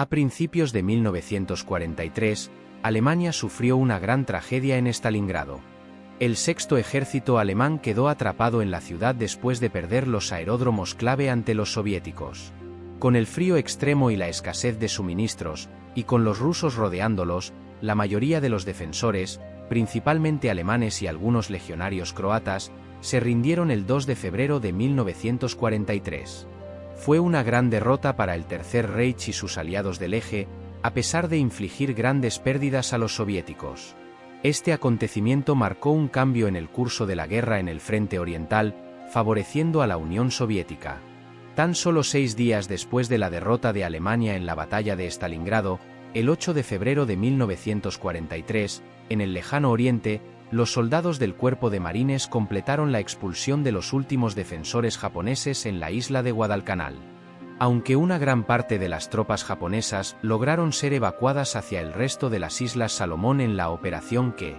A principios de 1943, Alemania sufrió una gran tragedia en Stalingrado. El sexto ejército alemán quedó atrapado en la ciudad después de perder los aeródromos clave ante los soviéticos. Con el frío extremo y la escasez de suministros, y con los rusos rodeándolos, la mayoría de los defensores, principalmente alemanes y algunos legionarios croatas, se rindieron el 2 de febrero de 1943. Fue una gran derrota para el Tercer Reich y sus aliados del Eje, a pesar de infligir grandes pérdidas a los soviéticos. Este acontecimiento marcó un cambio en el curso de la guerra en el frente oriental, favoreciendo a la Unión Soviética. Tan solo 6 días después de la derrota de Alemania en la batalla de Stalingrado, el 8 de febrero de 1943, en el lejano oriente, los soldados del Cuerpo de Marines completaron la expulsión de los últimos defensores japoneses en la isla de Guadalcanal. Aunque una gran parte de las tropas japonesas lograron ser evacuadas hacia el resto de las Islas Salomón en la operación que,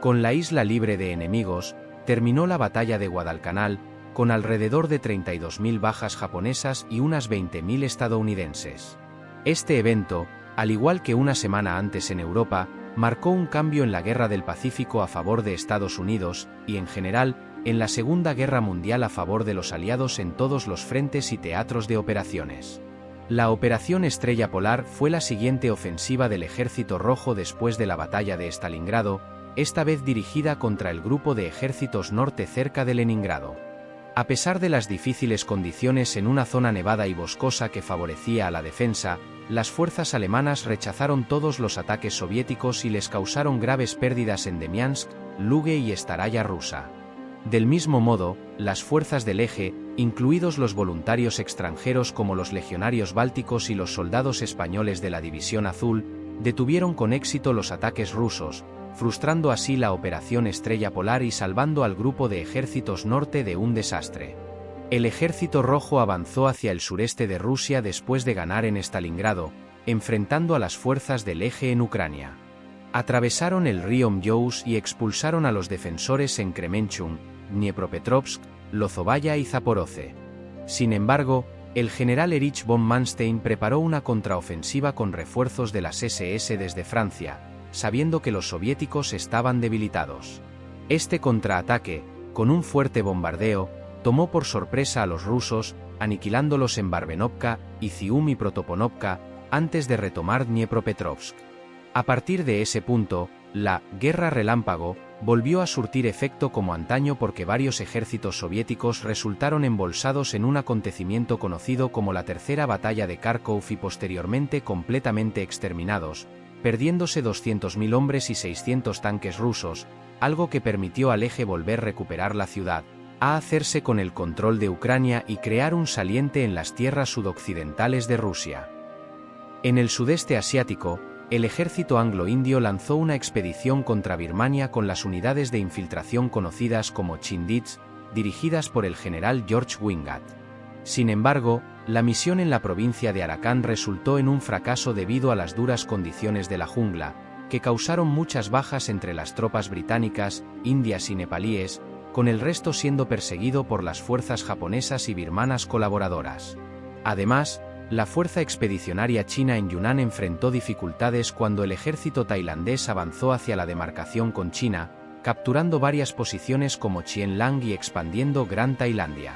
con la isla libre de enemigos, terminó la batalla de Guadalcanal, con alrededor de 32.000 bajas japonesas y unas 20.000 estadounidenses. Este evento, al igual que una semana antes en Europa, marcó un cambio en la Guerra del Pacífico a favor de Estados Unidos, y en general, en la Segunda Guerra Mundial a favor de los aliados en todos los frentes y teatros de operaciones. La Operación Estrella Polar fue la siguiente ofensiva del Ejército Rojo después de la batalla de Stalingrado, esta vez dirigida contra el Grupo de Ejércitos Norte cerca de Leningrado. A pesar de las difíciles condiciones en una zona nevada y boscosa que favorecía a la defensa, las fuerzas alemanas rechazaron todos los ataques soviéticos y les causaron graves pérdidas en Demiansk, Luge y Staraya Rusa. Del mismo modo, las fuerzas del Eje, incluidos los voluntarios extranjeros como los legionarios bálticos y los soldados españoles de la División Azul, detuvieron con éxito los ataques rusos, frustrando así la Operación Estrella Polar y salvando al Grupo de Ejércitos Norte de un desastre. El Ejército Rojo avanzó hacia el sureste de Rusia después de ganar en Stalingrado, enfrentando a las fuerzas del Eje en Ucrania. Atravesaron el río Mjous y expulsaron a los defensores en Kremenchuk, Dniepropetrovsk, Lozovaya y Zaporozhe. Sin embargo, el general Erich von Manstein preparó una contraofensiva con refuerzos de las SS desde Francia, sabiendo que los soviéticos estaban debilitados. Este contraataque, con un fuerte bombardeo, tomó por sorpresa a los rusos, aniquilándolos en Barbenovka, Izium y Protoponovka, antes de retomar Dniepropetrovsk. A partir de ese punto, la «Guerra Relámpago» volvió a surtir efecto como antaño porque varios ejércitos soviéticos resultaron embolsados en un acontecimiento conocido como la Tercera Batalla de Kharkov y posteriormente completamente exterminados, perdiéndose 200.000 hombres y 600 tanques rusos, algo que permitió al Eje volver a recuperar la ciudad, a hacerse con el control de Ucrania y crear un saliente en las tierras sudoccidentales de Rusia. En el sudeste asiático, el ejército anglo-indio lanzó una expedición contra Birmania con las unidades de infiltración conocidas como Chindits, dirigidas por el general George Wingate. Sin embargo, la misión en la provincia de Arakan resultó en un fracaso debido a las duras condiciones de la jungla, que causaron muchas bajas entre las tropas británicas, indias y nepalíes, con el resto siendo perseguido por las fuerzas japonesas y birmanas colaboradoras. Además, la fuerza expedicionaria china en Yunnan enfrentó dificultades cuando el ejército tailandés avanzó hacia la demarcación con China, capturando varias posiciones como Chien Lang y expandiendo Gran Tailandia.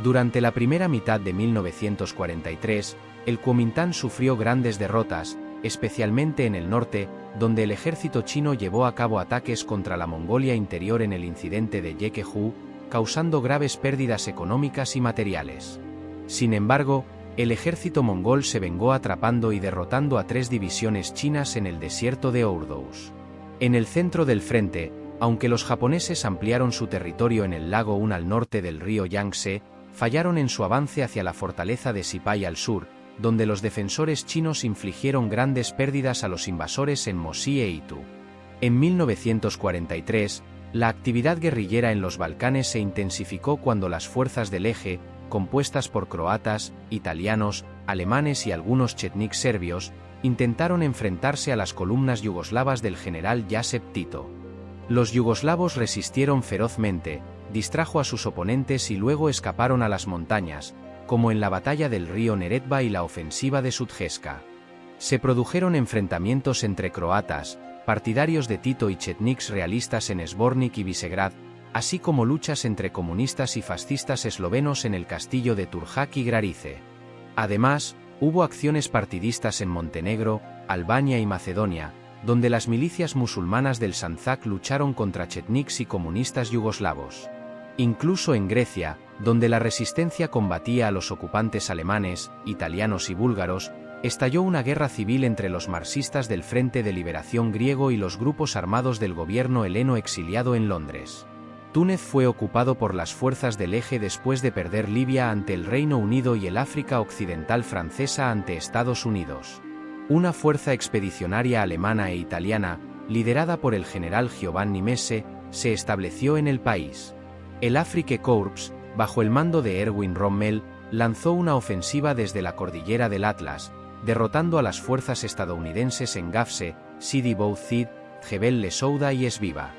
Durante la primera mitad de 1943, el Kuomintang sufrió grandes derrotas, especialmente en el norte, donde el ejército chino llevó a cabo ataques contra la Mongolia Interior en el incidente de Yekehu, causando graves pérdidas económicas y materiales. Sin embargo, el ejército mongol se vengó atrapando y derrotando a 3 divisiones chinas en el desierto de Oudous. En el centro del frente, aunque los japoneses ampliaron su territorio en el lago Un al norte del río Yangtze, fallaron en su avance hacia la fortaleza de Sipai al sur, donde los defensores chinos infligieron grandes pérdidas a los invasores en Mosi e Itu. En 1943, la actividad guerrillera en los Balcanes se intensificó cuando las fuerzas del Eje, compuestas por croatas, italianos, alemanes y algunos chetniks serbios, intentaron enfrentarse a las columnas yugoslavas del general Josip Tito. Los yugoslavos resistieron ferozmente, distrajo a sus oponentes y luego escaparon a las montañas, como en la batalla del río Neretva y la ofensiva de Sudjeska. Se produjeron enfrentamientos entre croatas, partidarios de Tito y chetniks realistas en Zbornik y Visegrad, así como luchas entre comunistas y fascistas eslovenos en el castillo de Turhac y Grarice. Además, hubo acciones partidistas en Montenegro, Albania y Macedonia, donde las milicias musulmanas del Sanjak lucharon contra chetniks y comunistas yugoslavos. Incluso en Grecia, donde la resistencia combatía a los ocupantes alemanes, italianos y búlgaros, estalló una guerra civil entre los marxistas del Frente de Liberación griego y los grupos armados del gobierno heleno exiliado en Londres. Túnez fue ocupado por las fuerzas del Eje después de perder Libia ante el Reino Unido y el África Occidental francesa ante Estados Unidos. Una fuerza expedicionaria alemana e italiana, liderada por el general Giovanni Messe, se estableció en el país. El Afrique Corps, bajo el mando de Erwin Rommel, lanzó una ofensiva desde la cordillera del Atlas, derrotando a las fuerzas estadounidenses en Gafse, Sidi Bou Zid, Jebel Lesouda y Esbiba.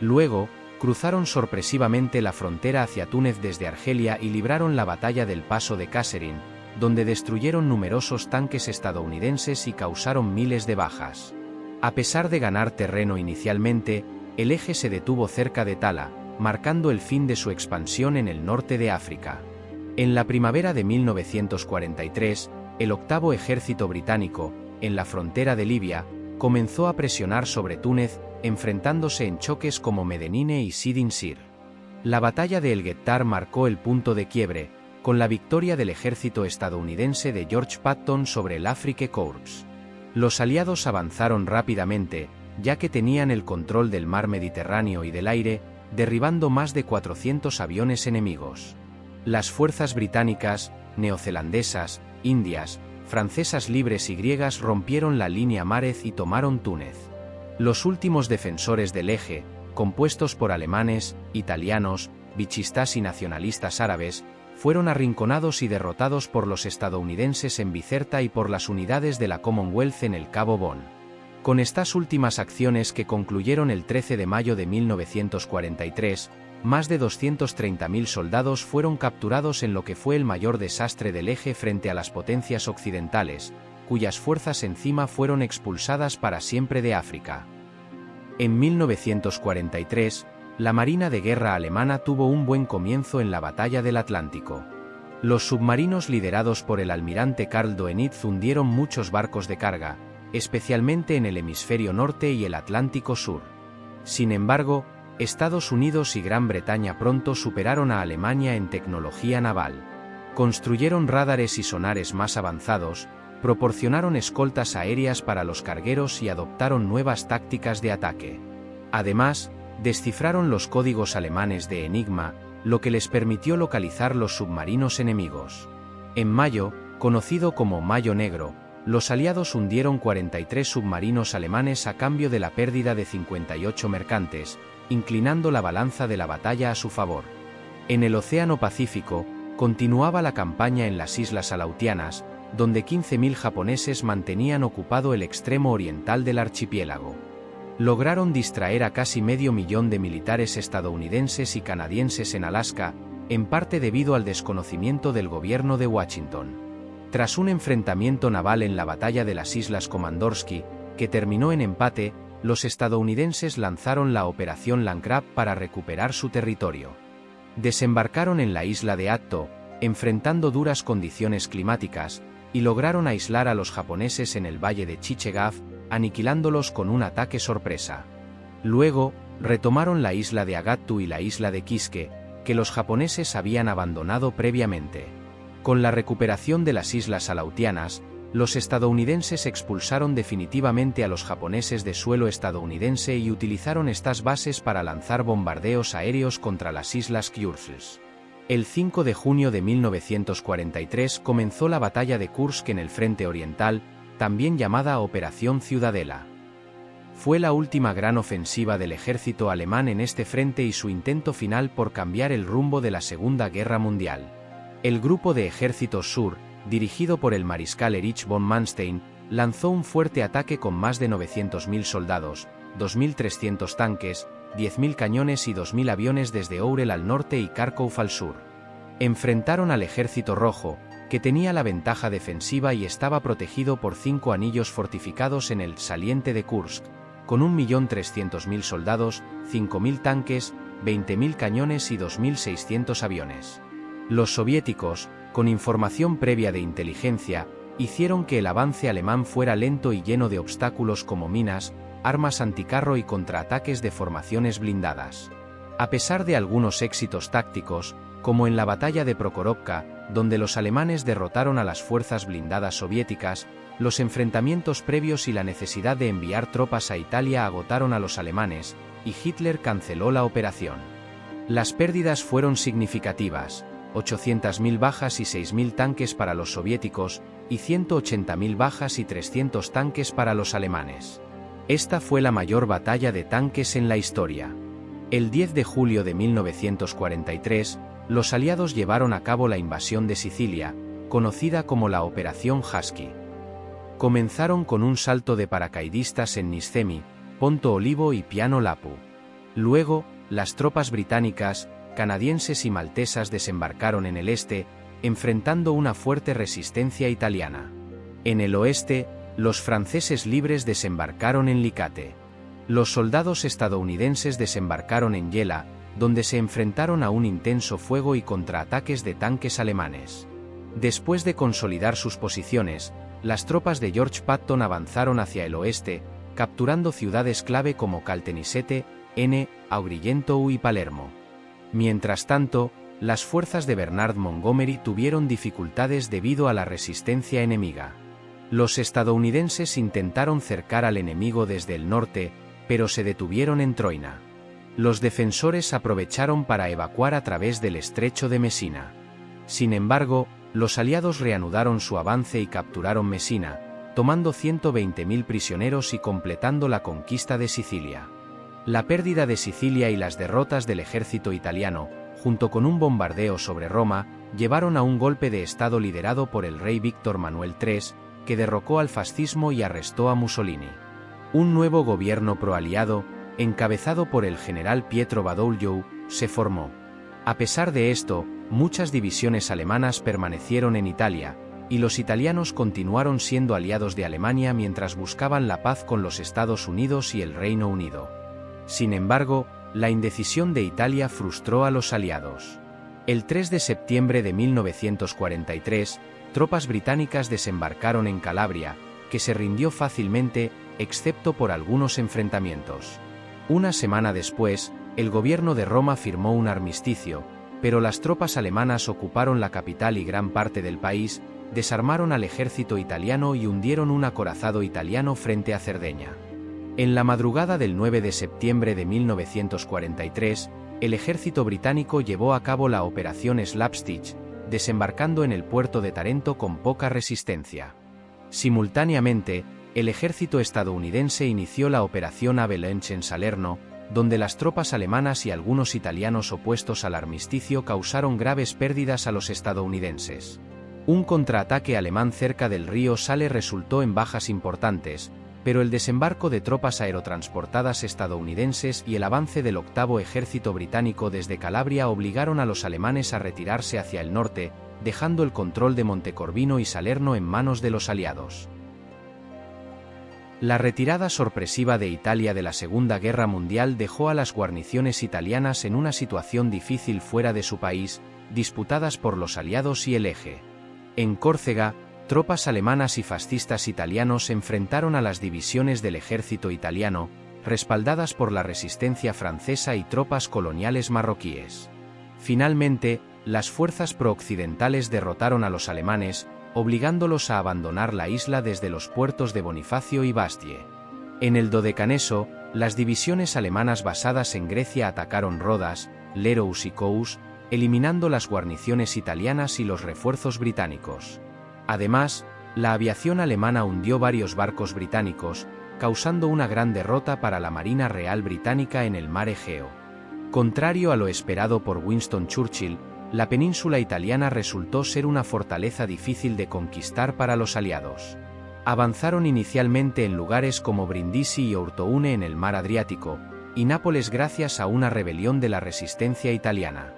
Luego, cruzaron sorpresivamente la frontera hacia Túnez desde Argelia y libraron la batalla del Paso de Kasserine, donde destruyeron numerosos tanques estadounidenses y causaron miles de bajas. A pesar de ganar terreno inicialmente, el Eje se detuvo cerca de Tala, marcando el fin de su expansión en el norte de África. En la primavera de 1943, el octavo ejército británico, en la frontera de Libia, comenzó a presionar sobre Túnez, enfrentándose en choques como Medellín y Sidin Sir. La batalla de El Guettar marcó el punto de quiebre, con la victoria del ejército estadounidense de George Patton sobre el Afrique Corps. Los aliados avanzaron rápidamente, ya que tenían el control del mar Mediterráneo y del aire, derribando más de 400 aviones enemigos. Las fuerzas británicas, neozelandesas, indias, francesas libres y griegas rompieron la línea Márez y tomaron Túnez. Los últimos defensores del Eje, compuestos por alemanes, italianos, vichistas y nacionalistas árabes, fueron arrinconados y derrotados por los estadounidenses en Bizerta y por las unidades de la Commonwealth en el Cabo Bon. Con estas últimas acciones que concluyeron el 13 de mayo de 1943, más de 230.000 soldados fueron capturados en lo que fue el mayor desastre del Eje frente a las potencias occidentales, cuyas fuerzas encima fueron expulsadas para siempre de África. En 1943, la Marina de Guerra alemana tuvo un buen comienzo en la Batalla del Atlántico. Los submarinos liderados por el almirante Karl Dönitz hundieron muchos barcos de carga, especialmente en el hemisferio norte y el Atlántico Sur. Sin embargo, Estados Unidos y Gran Bretaña pronto superaron a Alemania en tecnología naval. Construyeron radares y sonares más avanzados, proporcionaron escoltas aéreas para los cargueros y adoptaron nuevas tácticas de ataque. Además, descifraron los códigos alemanes de Enigma, lo que les permitió localizar los submarinos enemigos. En mayo, conocido como Mayo Negro, los aliados hundieron 43 submarinos alemanes a cambio de la pérdida de 58 mercantes, inclinando la balanza de la batalla a su favor. En el Océano Pacífico, continuaba la campaña en las Islas Aleutianas, donde 15.000 japoneses mantenían ocupado el extremo oriental del archipiélago. Lograron distraer a casi 500.000 de militares estadounidenses y canadienses en Alaska, en parte debido al desconocimiento del gobierno de Washington. Tras un enfrentamiento naval en la batalla de las Islas Komandorsky, que terminó en empate, los estadounidenses lanzaron la Operación Landgrab para recuperar su territorio. Desembarcaron en la isla de Atto, enfrentando duras condiciones climáticas, y lograron aislar a los japoneses en el valle de Chichegaf, aniquilándolos con un ataque sorpresa. Luego, retomaron la isla de Agattu y la isla de Kiske, que los japoneses habían abandonado previamente. Con la recuperación de las Islas Aleutianas, los estadounidenses expulsaron definitivamente a los japoneses de suelo estadounidense y utilizaron estas bases para lanzar bombardeos aéreos contra las Islas Kursk. El 5 de junio de 1943 comenzó la batalla de Kursk en el frente oriental, también llamada Operación Ciudadela. Fue la última gran ofensiva del ejército alemán en este frente y su intento final por cambiar el rumbo de la Segunda Guerra Mundial. El Grupo de Ejércitos Sur, dirigido por el mariscal Erich von Manstein, lanzó un fuerte ataque con más de 900.000 soldados, 2.300 tanques, 10.000 cañones y 2.000 aviones desde Ourel al norte y Kharkov al sur. Enfrentaron al Ejército Rojo, que tenía la ventaja defensiva y estaba protegido por 5 anillos fortificados en el saliente de Kursk, con 1.300.000 soldados, 5.000 tanques, 20.000 cañones y 2.600 aviones. Los soviéticos, con información previa de inteligencia, hicieron que el avance alemán fuera lento y lleno de obstáculos como minas, armas anticarro y contraataques de formaciones blindadas. A pesar de algunos éxitos tácticos, como en la batalla de Prokhorovka, donde los alemanes derrotaron a las fuerzas blindadas soviéticas, los enfrentamientos previos y la necesidad de enviar tropas a Italia agotaron a los alemanes, y Hitler canceló la operación. Las pérdidas fueron significativas: 800.000 bajas y 6.000 tanques para los soviéticos, y 180.000 bajas y 300 tanques para los alemanes. Esta fue la mayor batalla de tanques en la historia. El 10 de julio de 1943, los aliados llevaron a cabo la invasión de Sicilia, conocida como la Operación Husky. Comenzaron con un salto de paracaidistas en Niscemi, Ponto Olivo y Piano Lapu. Luego, las tropas británicas, canadienses y maltesas desembarcaron en el este, enfrentando una fuerte resistencia italiana. En el oeste, los franceses libres desembarcaron en Licate. Los soldados estadounidenses desembarcaron en Yela, donde se enfrentaron a un intenso fuego y contraataques de tanques alemanes. Después de consolidar sus posiciones, las tropas de George Patton avanzaron hacia el oeste, capturando ciudades clave como Caltanissette, Agrigento y Palermo. Mientras tanto, las fuerzas de Bernard Montgomery tuvieron dificultades debido a la resistencia enemiga. Los estadounidenses intentaron cercar al enemigo desde el norte, pero se detuvieron en Troina. Los defensores aprovecharon para evacuar a través del estrecho de Messina. Sin embargo, los aliados reanudaron su avance y capturaron Messina, tomando 120.000 prisioneros y completando la conquista de Sicilia. La pérdida de Sicilia y las derrotas del ejército italiano, junto con un bombardeo sobre Roma, llevaron a un golpe de estado liderado por el rey Víctor Manuel III, que derrocó al fascismo y arrestó a Mussolini. Un nuevo gobierno proaliado, encabezado por el general Pietro Badoglio, se formó. A pesar de esto, muchas divisiones alemanas permanecieron en Italia, y los italianos continuaron siendo aliados de Alemania mientras buscaban la paz con los Estados Unidos y el Reino Unido. Sin embargo, la indecisión de Italia frustró a los aliados. El 3 de septiembre de 1943, tropas británicas desembarcaron en Calabria, que se rindió fácilmente, excepto por algunos enfrentamientos. Una semana después, el gobierno de Roma firmó un armisticio, pero las tropas alemanas ocuparon la capital y gran parte del país, desarmaron al ejército italiano y hundieron un acorazado italiano frente a Cerdeña. En la madrugada del 9 de septiembre de 1943, el ejército británico llevó a cabo la Operación Slapstitch, desembarcando en el puerto de Tarento con poca resistencia. Simultáneamente, el ejército estadounidense inició la Operación Avalanche en Salerno, donde las tropas alemanas y algunos italianos opuestos al armisticio causaron graves pérdidas a los estadounidenses. Un contraataque alemán cerca del río Sale resultó en bajas importantes, pero el desembarco de tropas aerotransportadas estadounidenses y el avance del octavo ejército británico desde Calabria obligaron a los alemanes a retirarse hacia el norte, dejando el control de Montecorvino y Salerno en manos de los aliados. La retirada sorpresiva de Italia de la Segunda Guerra Mundial dejó a las guarniciones italianas en una situación difícil fuera de su país, disputadas por los aliados y el Eje. En Córcega, tropas alemanas y fascistas italianos enfrentaron a las divisiones del ejército italiano, respaldadas por la resistencia francesa y tropas coloniales marroquíes. Finalmente, las fuerzas prooccidentales derrotaron a los alemanes, obligándolos a abandonar la isla desde los puertos de Bonifacio y Bastie. En el Dodecaneso, las divisiones alemanas basadas en Grecia atacaron Rodas, Leros y Kous, eliminando las guarniciones italianas y los refuerzos británicos. Además, la aviación alemana hundió varios barcos británicos, causando una gran derrota para la Marina Real Británica en el mar Egeo. Contrario a lo esperado por Winston Churchill, la península italiana resultó ser una fortaleza difícil de conquistar para los aliados. Avanzaron inicialmente en lugares como Brindisi y Ortoune en el mar Adriático, y Nápoles gracias a una rebelión de la resistencia italiana.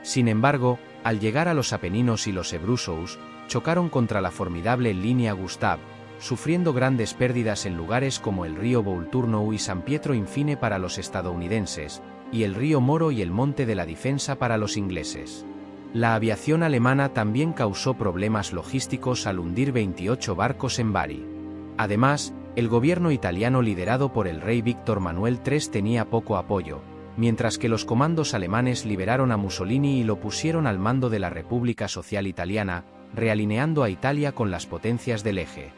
Sin embargo, al llegar a los Apeninos y los Ebrusous, chocaron contra la formidable línea Gustav, sufriendo grandes pérdidas en lugares como el río Volturno y San Pietro Infine para los estadounidenses, y el río Moro y el Monte de la Defensa para los ingleses. La aviación alemana también causó problemas logísticos al hundir 28 barcos en Bari. Además, el gobierno italiano liderado por el rey Víctor Manuel III tenía poco apoyo, mientras que los comandos alemanes liberaron a Mussolini y lo pusieron al mando de la República Social Italiana, realineando a Italia con las potencias del Eje.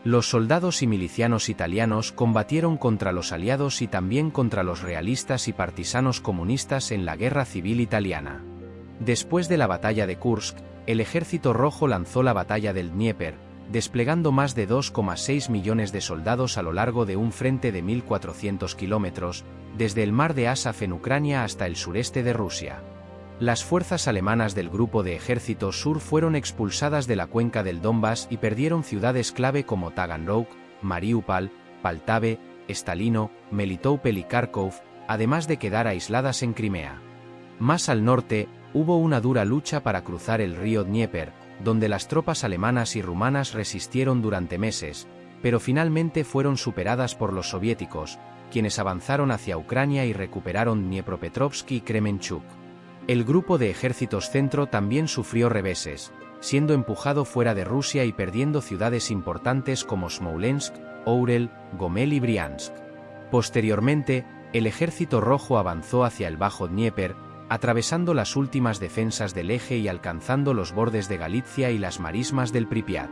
Los soldados y milicianos italianos combatieron contra los aliados y también contra los realistas y partisanos comunistas en la Guerra Civil Italiana. Después de la batalla de Kursk, el Ejército Rojo lanzó la batalla del Dnieper, desplegando más de 2,6 millones de soldados a lo largo de un frente de 1.400 kilómetros, desde el mar de Azov en Ucrania hasta el sureste de Rusia. Las fuerzas alemanas del Grupo de Ejército Sur fueron expulsadas de la cuenca del Donbass y perdieron ciudades clave como Taganrog, Mariupol, Poltava, Stalino, Melitopol y Kharkov, además de quedar aisladas en Crimea. Más al norte, hubo una dura lucha para cruzar el río Dnieper, donde las tropas alemanas y rumanas resistieron durante meses, pero finalmente fueron superadas por los soviéticos, quienes avanzaron hacia Ucrania y recuperaron Dniepropetrovsk y Kremenchuk. El Grupo de Ejércitos Centro también sufrió reveses, siendo empujado fuera de Rusia y perdiendo ciudades importantes como Smolensk, Ourel, Gomel y Briansk. Posteriormente, el Ejército Rojo avanzó hacia el Bajo Dnieper, atravesando las últimas defensas del Eje y alcanzando los bordes de Galicia y las marismas del Pripyat.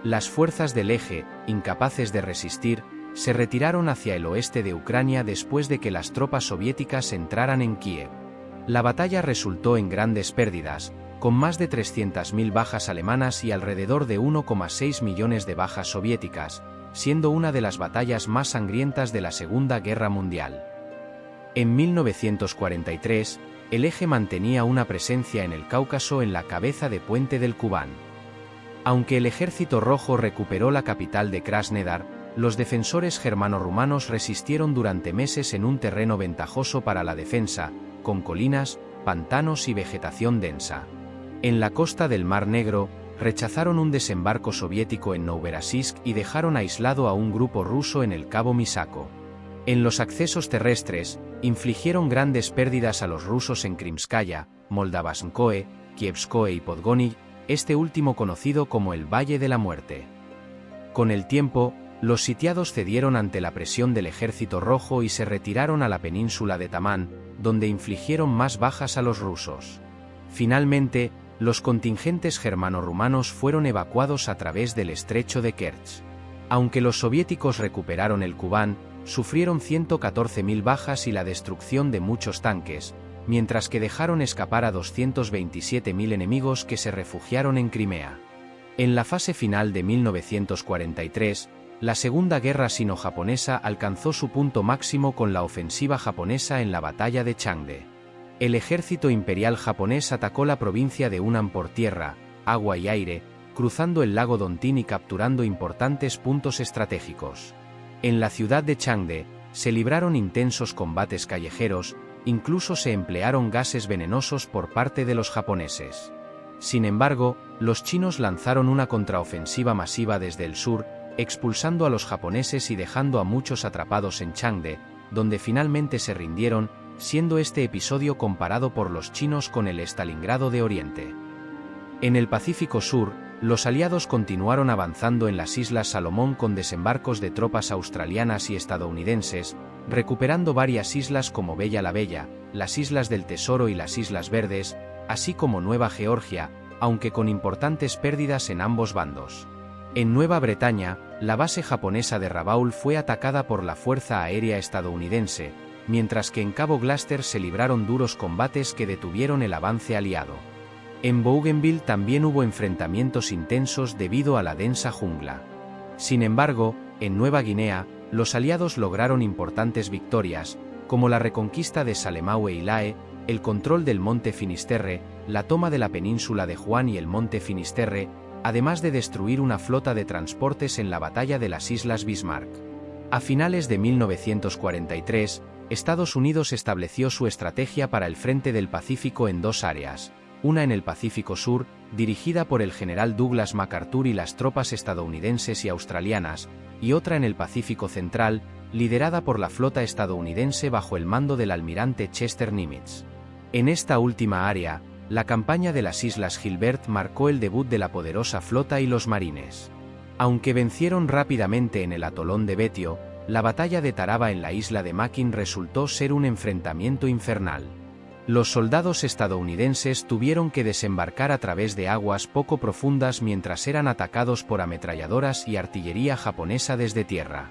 Las fuerzas del Eje, incapaces de resistir, se retiraron hacia el oeste de Ucrania después de que las tropas soviéticas entraran en Kiev. La batalla resultó en grandes pérdidas, con más de 300.000 bajas alemanas y alrededor de 1,6 millones de bajas soviéticas, siendo una de las batallas más sangrientas de la Segunda Guerra Mundial. En 1943, el Eje mantenía una presencia en el Cáucaso en la cabeza de puente del Kubán. Aunque el Ejército Rojo recuperó la capital de Krasnodar, los defensores germano-rumanos resistieron durante meses en un terreno ventajoso para la defensa, con colinas, pantanos y vegetación densa. En la costa del Mar Negro, rechazaron un desembarco soviético en Novorossiysk y dejaron aislado a un grupo ruso en el Cabo Misako. En los accesos terrestres, infligieron grandes pérdidas a los rusos en Krimskaya, Moldavskoye, Kievskoye y Podgoniy, este último conocido como el Valle de la Muerte. Con el tiempo, los sitiados cedieron ante la presión del Ejército Rojo y se retiraron a la península de Tamán, donde infligieron más bajas a los rusos. Finalmente, los contingentes germano-rumanos fueron evacuados a través del estrecho de Kerch. Aunque los soviéticos recuperaron el Kubán, sufrieron 114.000 bajas y la destrucción de muchos tanques, mientras que dejaron escapar a 227.000 enemigos que se refugiaron en Crimea. En la fase final de 1943, la Segunda Guerra Sino-Japonesa alcanzó su punto máximo con la ofensiva japonesa en la batalla de Changde. El ejército imperial japonés atacó la provincia de Hunan por tierra, agua y aire, cruzando el lago Dontin y capturando importantes puntos estratégicos. En la ciudad de Changde, se libraron intensos combates callejeros, incluso se emplearon gases venenosos por parte de los japoneses. Sin embargo, los chinos lanzaron una contraofensiva masiva desde el sur, expulsando a los japoneses y dejando a muchos atrapados en Changde, donde finalmente se rindieron, siendo este episodio comparado por los chinos con el Stalingrado de Oriente. En el Pacífico Sur, los aliados continuaron avanzando en las Islas Salomón con desembarcos de tropas australianas y estadounidenses, recuperando varias islas como Bella la Bella, las Islas del Tesoro y las Islas Verdes, así como Nueva Georgia, aunque con importantes pérdidas en ambos bandos. En Nueva Bretaña, la base japonesa de Rabaul fue atacada por la Fuerza Aérea estadounidense, mientras que en Cabo Gloucester se libraron duros combates que detuvieron el avance aliado. En Bougainville también hubo enfrentamientos intensos debido a la densa jungla. Sin embargo, en Nueva Guinea, los aliados lograron importantes victorias, como la reconquista de Salemaue y Lae, el control del Monte Finisterre, la toma de la península de Juan y el Monte Finisterre, además de destruir una flota de transportes en la batalla de las Islas Bismarck. A finales de 1943, Estados Unidos estableció su estrategia para el Frente del Pacífico en dos áreas, una en el Pacífico Sur, dirigida por el general Douglas MacArthur y las tropas estadounidenses y australianas, y otra en el Pacífico Central, liderada por la flota estadounidense bajo el mando del almirante Chester Nimitz. En esta última área, la campaña de las Islas Gilbert marcó el debut de la poderosa flota y los marines. Aunque vencieron rápidamente en el atolón de Betio, la batalla de Taraba en la isla de Makin resultó ser un enfrentamiento infernal. Los soldados estadounidenses tuvieron que desembarcar a través de aguas poco profundas mientras eran atacados por ametralladoras y artillería japonesa desde tierra.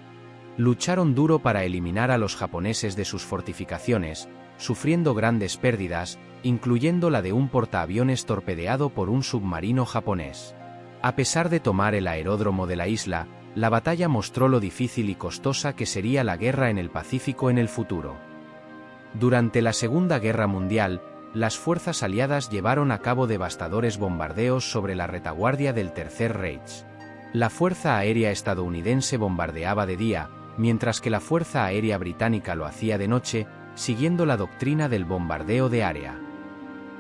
Lucharon duro para eliminar a los japoneses de sus fortificaciones, sufriendo grandes pérdidas, incluyendo la de un portaaviones torpedeado por un submarino japonés. A pesar de tomar el aeródromo de la isla, la batalla mostró lo difícil y costosa que sería la guerra en el Pacífico en el futuro. Durante la Segunda Guerra Mundial, las fuerzas aliadas llevaron a cabo devastadores bombardeos sobre la retaguardia del Tercer Reich. La Fuerza Aérea estadounidense bombardeaba de día, mientras que la Fuerza Aérea británica lo hacía de noche, siguiendo la doctrina del bombardeo de área.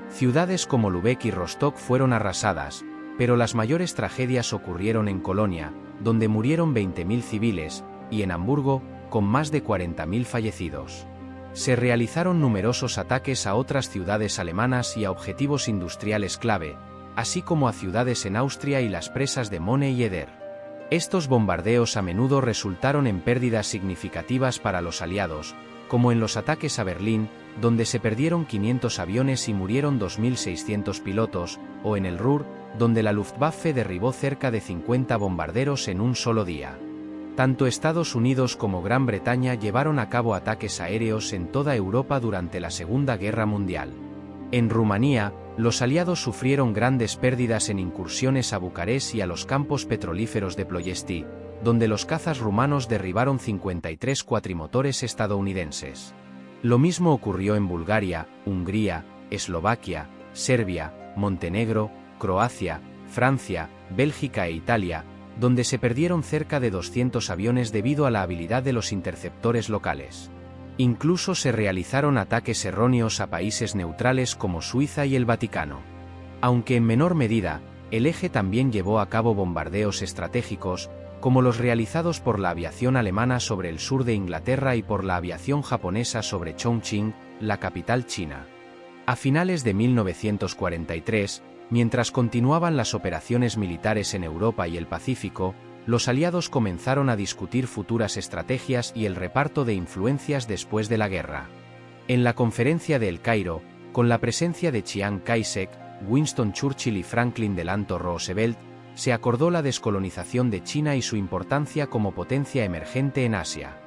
Ciudades como Lübeck y Rostock fueron arrasadas, pero las mayores tragedias ocurrieron en Colonia, donde murieron 20.000 civiles, y en Hamburgo, con más de 40.000 fallecidos. Se realizaron numerosos ataques a otras ciudades alemanas y a objetivos industriales clave, así como a ciudades en Austria y las presas de Mone y Eder. Estos bombardeos a menudo resultaron en pérdidas significativas para los aliados, como en los ataques a Berlín, donde se perdieron 500 aviones y murieron 2.600 pilotos, o en el Ruhr, donde la Luftwaffe derribó cerca de 50 bombarderos en un solo día. Tanto Estados Unidos como Gran Bretaña llevaron a cabo ataques aéreos en toda Europa durante la Segunda Guerra Mundial. En Rumanía, los aliados sufrieron grandes pérdidas en incursiones a Bucarest y a los campos petrolíferos de Ploiesti, donde los cazas rumanos derribaron 53 cuatrimotores estadounidenses. Lo mismo ocurrió en Bulgaria, Hungría, Eslovaquia, Serbia, Montenegro, Croacia, Francia, Bélgica e Italia, donde se perdieron cerca de 200 aviones debido a la habilidad de los interceptores locales. Incluso se realizaron ataques erróneos a países neutrales como Suiza y el Vaticano. Aunque en menor medida, el Eje también llevó a cabo bombardeos estratégicos, como los realizados por la aviación alemana sobre el sur de Inglaterra y por la aviación japonesa sobre Chongqing, la capital china. A finales de 1943, mientras continuaban las operaciones militares en Europa y el Pacífico, los aliados comenzaron a discutir futuras estrategias y el reparto de influencias después de la guerra. En la Conferencia de El Cairo, con la presencia de Chiang Kai-shek, Winston Churchill y Franklin Delano Roosevelt, se acordó la descolonización de China y su importancia como potencia emergente en Asia.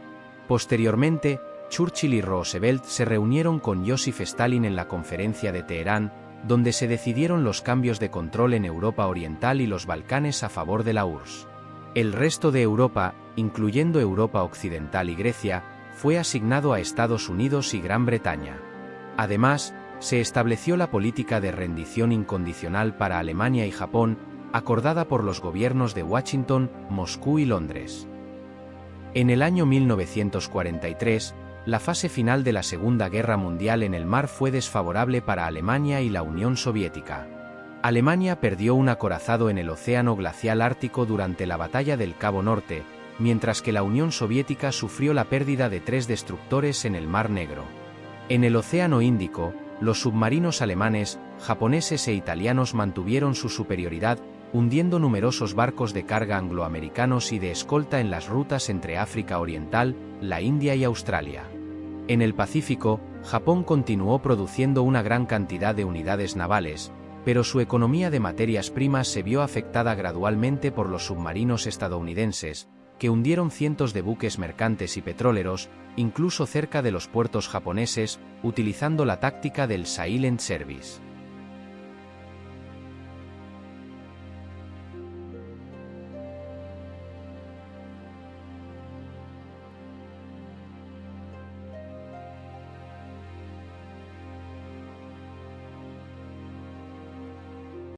Posteriormente, Churchill y Roosevelt se reunieron con Joseph Stalin en la Conferencia de Teherán, donde se decidieron los cambios de control en Europa Oriental y los Balcanes a favor de la URSS. El resto de Europa, incluyendo Europa Occidental y Grecia, fue asignado a Estados Unidos y Gran Bretaña. Además, se estableció la política de rendición incondicional para Alemania y Japón, acordada por los gobiernos de Washington, Moscú y Londres. En el año 1943, la fase final de la Segunda Guerra Mundial en el mar fue desfavorable para Alemania y la Unión Soviética. Alemania perdió un acorazado en el Océano Glacial Ártico durante la Batalla del Cabo Norte, mientras que la Unión Soviética sufrió la pérdida de 3 destructores en el Mar Negro. En el Océano Índico, los submarinos alemanes, japoneses e italianos mantuvieron su superioridad, hundiendo numerosos barcos de carga angloamericanos y de escolta en las rutas entre África Oriental, la India y Australia. En el Pacífico, Japón continuó produciendo una gran cantidad de unidades navales, pero su economía de materias primas se vio afectada gradualmente por los submarinos estadounidenses, que hundieron cientos de buques mercantes y petroleros, incluso cerca de los puertos japoneses, utilizando la táctica del Silent Service.